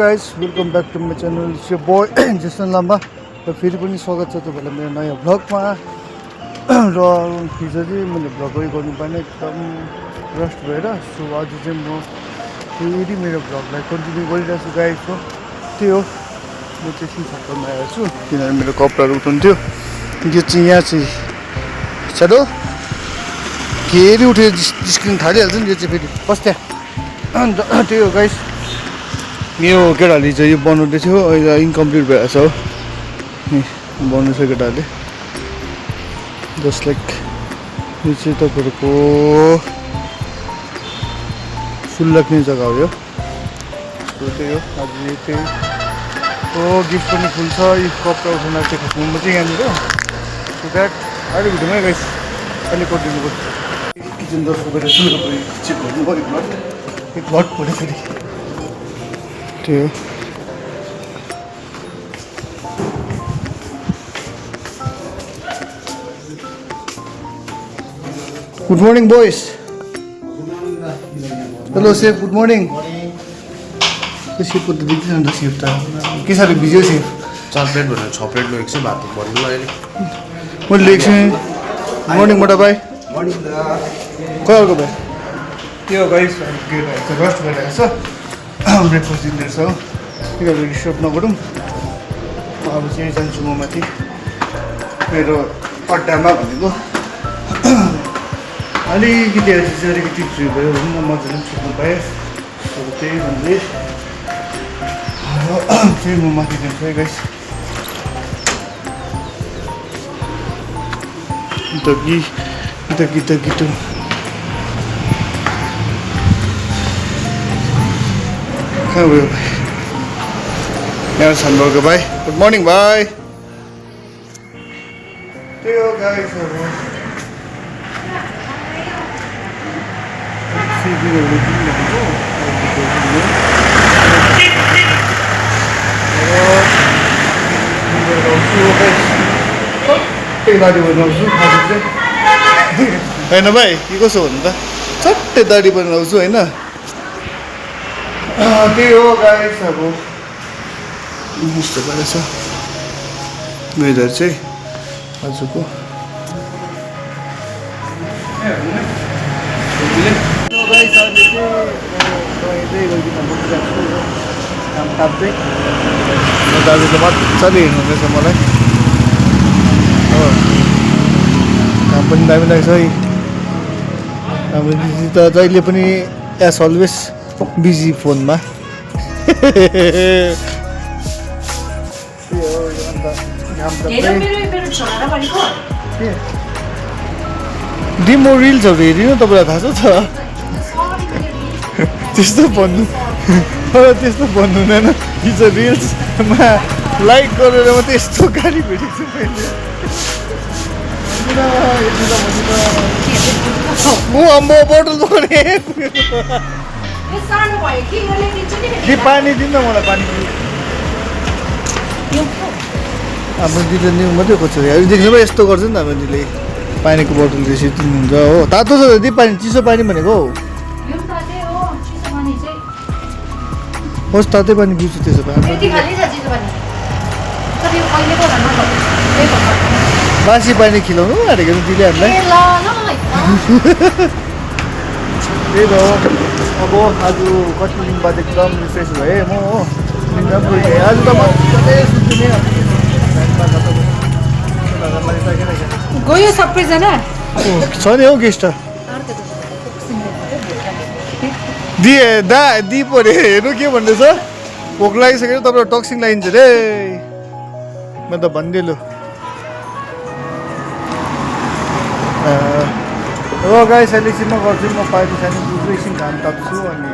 Guys welcome back to my channel यो boy Jason Lamba र फेरि पनि स्वागत छ तपाईँलाई मेरो नयाँ भ्लगमा। र हिजो चाहिँ मैले भ्लगै गर्नु पाएन, एकदम रस्ट भएर। सो आज चाहिँ म फेरि मेरो भ्लगलाई कन्टिन्यू गरिरहेको छु गाइस। हो त्यही हो, म चाहिँ सिन्सक्करमा आएको छु किनभने मेरो कपडाहरू उठाउनु थियो। यो चाहिँ यहाँ चाहिँ चलो फेरि उठेर जिस्किन थालिहाल्छ नि, यो चाहिँ फेरि बस्त्या। अन्त त्यही हो गाइस, यो केटाहरूले चाहिँ यो बनाउँदै थियो, अहिले इन्कम्प्लिट भइरहेको छ हो, बनाउँछ केटाहरूले। जस्ट लाइक यो चाहिँ तपाईँहरूको फुल लाग्ने जग्गा हो यो। त्यही हो, आज यो चाहिँ गिफ्ट पनि फुल छ। यो कपडा उठाउन चाहिँ खासमा चाहिँ यहाँनिर सो द्याट अहिले भिडियोमै गाइस अहिले कटिदिनु पर्छ। किचन दसको बेला चेक गर्नु पऱ्यो, एक भट पऱ्यो फेरि। त्यही हो, good morning boys. Hello chef, good morning. त्यो सेफको त देख्दैन नि त, सेफ त के साह्रो बिजी हो सेफ। 4 प्लेट भनेर 6 प्लेट लगेको छ भात भन्नु अहिले मैले लिएको छु। गुड मर्निङ मोटा भाइ। कहाँको भाइ? त्यो गाइस गेट रस्ट भइरहेको छ, ब्रेकफास्ट दिँदैछ हो। त्यही भएर डिस्टर्ब नगरौँ। अब चाहिँ जान्छु म माथि मेरो अड्डामा भनेको। अलिकति अलिकति फ्री भयो भने न मजाले पनि छुट्नु पाएँ। त्यही भन्दै चाहिँ म माथि जान्छु है गाइस। गिटो कहाँ गयो भाइ? यहाँ छन् भाइ। गुड मर्निङ भाइ। त्यही हो गाइस, दाडी बनाउँछु आज चाहिँ होइन भाइ। के कसो भन्नु त, चट्टै दाडी बनाउँछु होइन। त्यही हो गाइस, अब यस्तो भएर छ वेदर चाहिँ आजको। काम ताप्दै दाजुले मजाले हिँड्नुहुँदैछ मलाई हो। काम पनि दामी लाग्छ है। अब दिदी त जहिले पनि एज अलवेज बिजी फोनमा। दि म रिल्सहरू हेरिनँ, तपाईँलाई थाहा छ त। त्यस्तो भन्नु हुँदैन। हिजो रिल्समा लाइक गरेर म त्यस्तो गाडी भेटेको छु मैले। म बोतल पानी दिनु न मलाई, पानी। हाम्रो दिदीले नि मात्रै खोज्छ, देख्नु भयो यस्तो गर्छ नि त हाम्रो दिदीले। पानीको बोतल त्यसरी दिनुहुन्छ हो। तातो छ दिदी पानी, चिसो पानी भनेको हौ। होस् तातै पानी पिउँछु त्यसो भए। बासी पानी खिलाउनु आँटेको दिदीले हामीलाई। त्यही त हो। अब आज कति दिन बाद एकदम रिफ्रेस भएँ म हो। एकदम आज त मजाले सुन्छु नि। गयो सबैजना छ नि हौ गेस्ट। दि पऱ्यो हेर्नु के भन्दैछ। भोक लागिसक्यो तपाईँलाई टक्सिङ लागिन्छ रे। म त भनिदिएँ हो गाइस। अहिले एकछिन म गर्छु, म पार्टी सानो बुझ्छु, एकछिन घाम ताप्छु अनि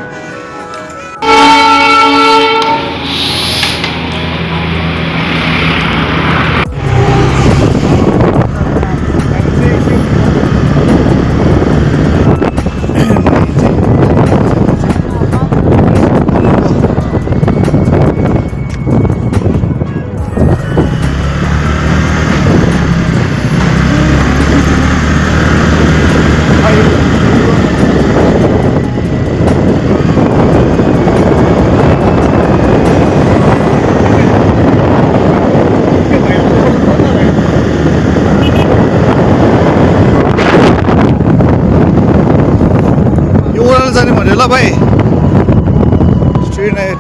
अरे ल भाइ ट्रेन आयो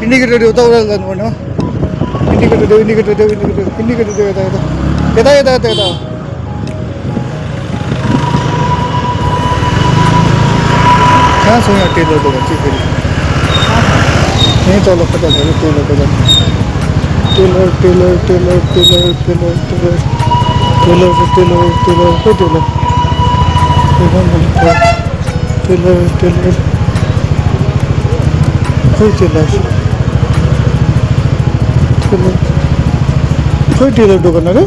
इन्डिकेटर देऊ त उता जानुपर्ने हो इन्डिकेटर देऊ यता कहाँ छ यहाँ टेलर दोकान चाहिँ फेरि यहीँ तल कता भयो टेलर दोकान टेलर खोइ टेलर खोइ टेलर दोकान अरे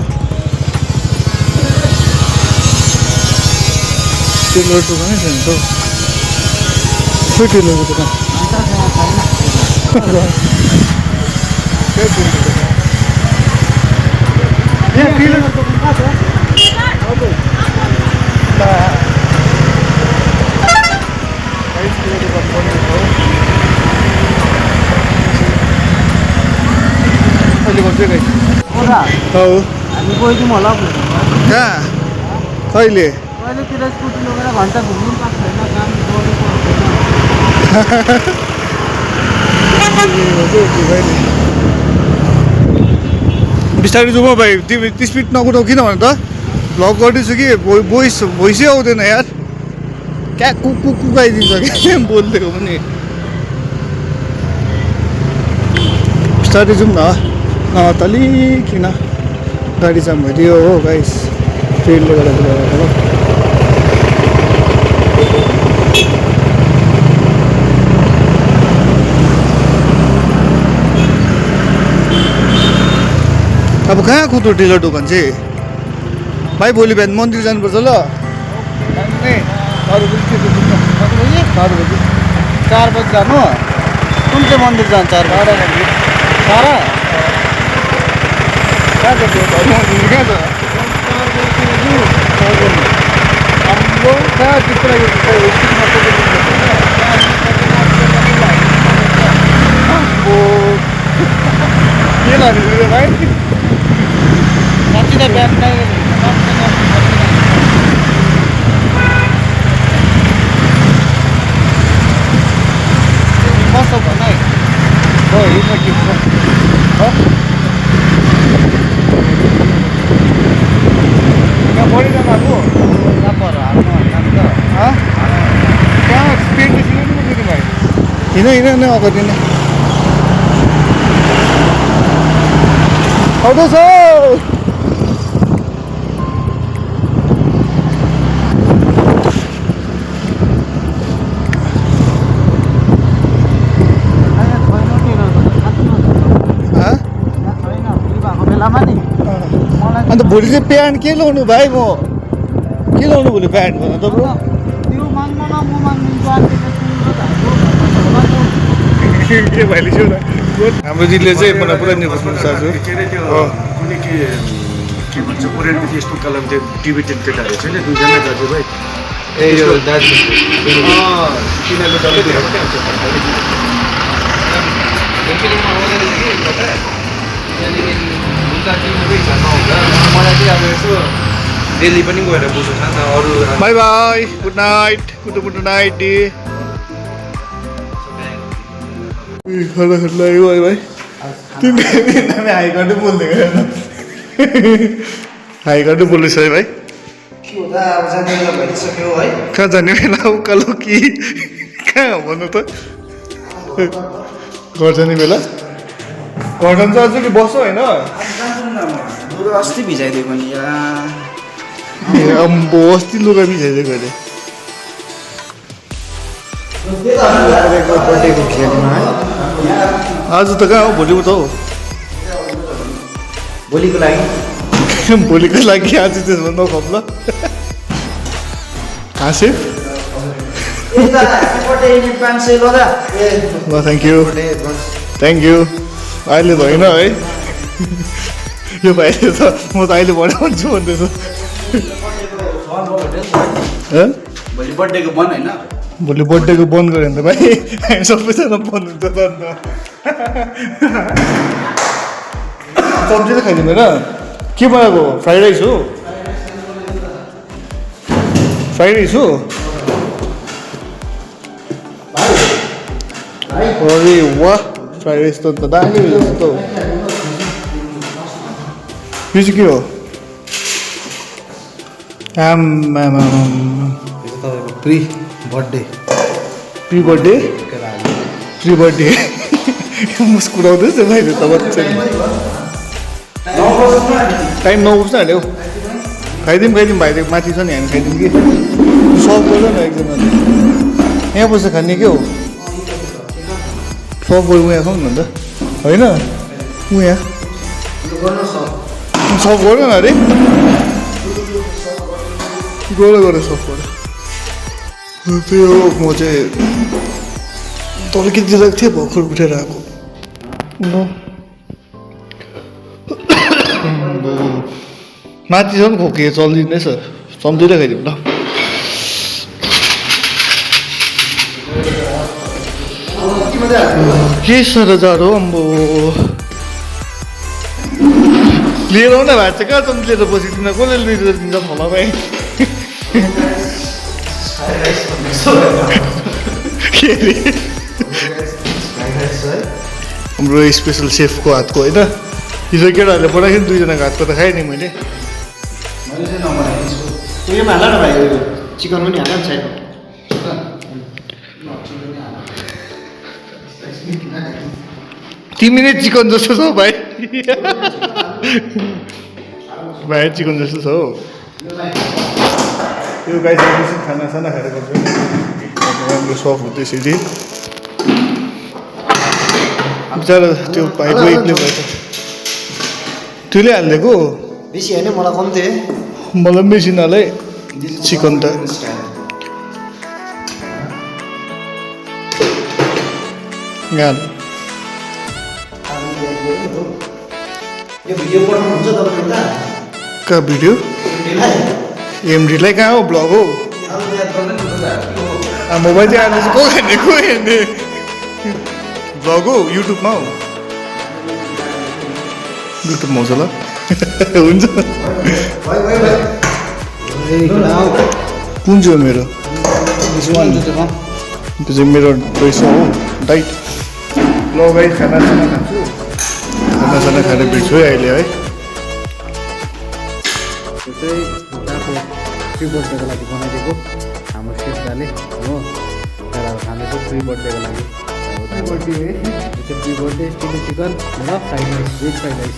टेलर दोकानै छैन त खोइ टेलरको दोकान हामी गइदिउँ होला कहाँ कहिले कहिलेतिर स्कुटी लगेर घन्टा घुम्नु पनि पाएको छैन काम गर्नु बिस्तारै जाउँ भाइ तिमी स्पिड नकुदाउ किन भने त भ्लग गर्दैछु कि भोइसै आउँदैन यार क्या कुकाइदिन्छ क्या बोलिदिएको पनि बिस्तारै जाउँ न तलि किन गाडी जाम भइदियो हो गाइस ट्रेनले गर्दा अब कहाँ कुद्नु टेलर दोकान चाहिँ भाइ भोलि बिहान मन्दिर जानुपर्छ ल 4 बजी जानु कुन चाहिँ मन्दिर जान्छ सारा कहाँ छ हाम्रो कहाँ त्यस्तो के लाग्यो भाइ साँच्चै बिहान कस्तो भन है बढिरहनु कहाँ स्पिड सिकाउनु पर्दैन भाइ हिँड अगाडि नै आउँदैछ अन्त भोलि चाहिँ प्यान्ट के लाउनु भाइ म के लाउनु भोलि प्यान्ट भन त ब्रो के भाइले छु हाम्रो दिदीले चाहिँ मलाई पुरा निपुण साजु कुनै के भन्छ कोरियनको त्यस्तो कलम त्यो टिबेटन केटाहरू छ नि दुईजना दाजुभाइ ए यो दाजु मलाई चाहिँ अब यसो दिल्ली पनि गएर बुझ्नु छ नि त अरू by by good night good night खाना खान लाग्यो है भाइ तिमी हाई गर्दै बोल्दै हाई गर्दै बोल्दैछ है भाइ कहाँ जाने बेला उकालो कि कहाँ भन्नु त घर जाने बेला घर जान्छ अझ कि बस्छौ होइन अस्ति भिजाइदिएको नि अम्बो अस्ति लुगा भिजाइदिएको अरे आज त कहाँ हो भोलि त हो भोलिको लागि आज त्यसमा नखप ल हाँसे ल थ्याङ्क यू अहिले भएन है यो भाइले त म त अहिले भन्छु भन्दैछु भोलि बर्थडेको बन्द होइन भोलि बर्थडेको बन्द गऱ्यो भने त भाइ हामी सबैजना बन्द हुन्छ त अन्त सब्जी त खाइदिनु होइन के बनाएको फ्राइड राइस हो फ्राइड राइस हो अरे वाह फ्राइड राइस त दामी रहेछ त यो चाहिँ के हो आम्मामा प्री बर्थडे प्री बर्थडे मुस्कुराउँदैछ भाइले त बच्चा टाइम 9 बज्न हाल्यो खाइदिउँ भाइले माथि छ नि हामी खाइदिउँ कि सर्भ गर्छ न एकजनाले यहाँ बसेर खाने के हो सर्भ गरौँ यहाँ खाउँ न त होइन यहाँ सर्भ गर न अरे गर सर्भ गर त्यही हो म चाहिँ तपाईँले के दिइरहेको थिएँ भर्खर उठेर आएको माथि छ नि खोकी चल्दिँदैछ सम्झिँदै खाइदिउँ ल के साह्रो जाडो अम्बो लिएर आउन भएको छ कहाँ चम्ची लिएर बसिदिन कसले लिएर दिन्छ फला भाइ के अरे हाम्रो स्पेसल सेफको हातको होइन हिजो केटाहरूले बनाएको नि 2 जनाको हातको त खाएँ नि मैले उयोमा हाल न भाइ चिकन पनि हाल न साइड तिमी नै चिकन जस्तो छ भाइ भाइ चिकन जस्तो छ हौ यो गाई खानासाना खाएर गर्छ राम्रो सफ हुँदैछ यदि बिचरा त्यो भाइको एक्लै भयो त त्यसले हालिदिएको बेसी होइन मलाई कम्ती मलाई पनि बेसी नलाई चिकन त यहाँ यो भिडियो पठाउनुहुन्छ तपाईँ त कहाँ भिडियो एमडीलाई कहाँ हो ब्लग हो मोबाइल चाहिँ आएर को हेर्ने ब्लग हो युट्युबमा हो युट्युबमा हुन्छ ल हुन्छ कुन चाहिँ हो मेरो त्यो चाहिँ मेरो रहेछ हो डाइट ल गाई खानासाना खान्छु खानासाना खाएर भेट्छु है अहिले है त्यो चाहिँ उताको प्री बर्थडेको लागि बनाइदिएको हाम्रो सेफ्दाले हो तर अब खाँदैछ प्री बर्थडेको लागि प्री बर्थडे है त्यो चाहिँ प्री बर्थडे चिली चिकन र fried rice veg fried rice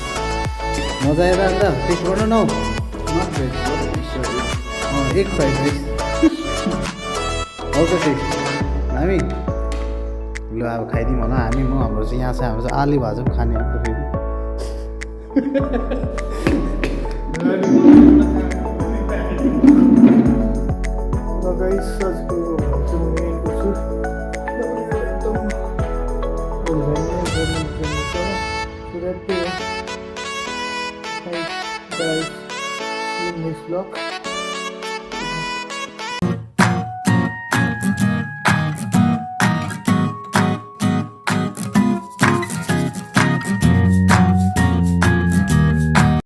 मजा आएर अन्त टेस्ट गर्नु न नट भेज एग फ्राइड राइस आउँछ टेस्ट हामी ल अब खाइदिउँ होला हामी म हाम्रो चाहिँ यहाँ चाहिँ हाम्रो चाहिँ आलु भाजा पनि खाने हो नि त फेरि